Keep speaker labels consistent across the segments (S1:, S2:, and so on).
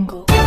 S1: Jungle.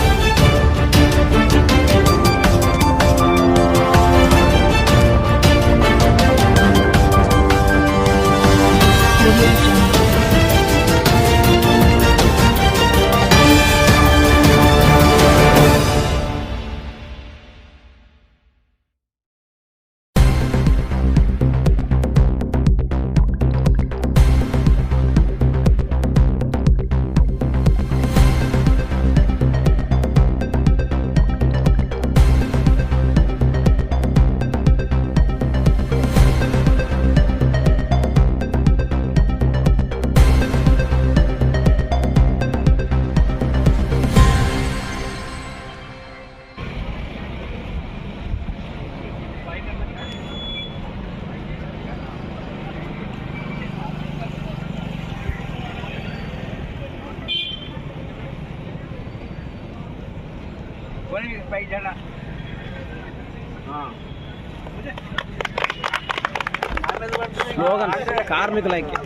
S2: Slogan కార్మికుల ఐక్యత.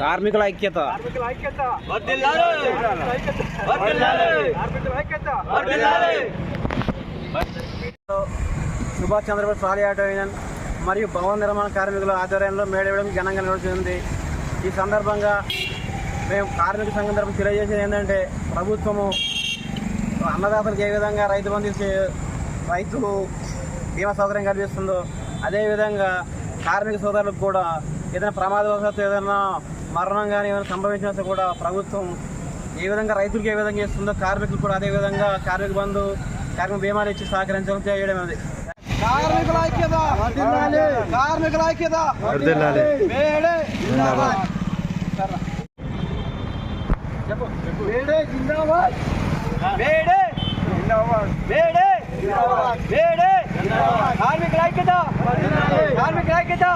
S2: కార్మికుల ఐక్యత. Subhash Chandrabose trolley auto union మరియు భవన నిర్మాణ కార్మికుల ఆధ్వర్యంలో మేడవేయడం ఘనంగా నిర్వహించింది. ఈ సందర్భంగా మేము కార్మిక సంఘం తరపున తెలియజేసేది ఏంటంటే, ప్రభుత్వము అన్నదాతలకు ఏ విధంగా రైతు బీమా సౌకర్యం కల్పిస్తుందో అదేవిధంగా కార్మిక సోదరులకు కూడా ఏదైనా ప్రమాదవశాత్తు ఏదైనా మరణం కానీ ఏమైనా సంభవించినా కూడా ప్రభుత్వం ఏ విధంగా రైతులకు ఏ విధంగా చేస్తుందో కార్మికులు కూడా అదేవిధంగా కార్మిక బంధు కార్మిక బీమాలు ఇచ్చి సహకరించడం చేయడం అది. కార్మికుల ఐక్యత, కార్మికుల ఐక్యత. కార్మికుల ఐక్యత, కార్మికుల ఐక్యత.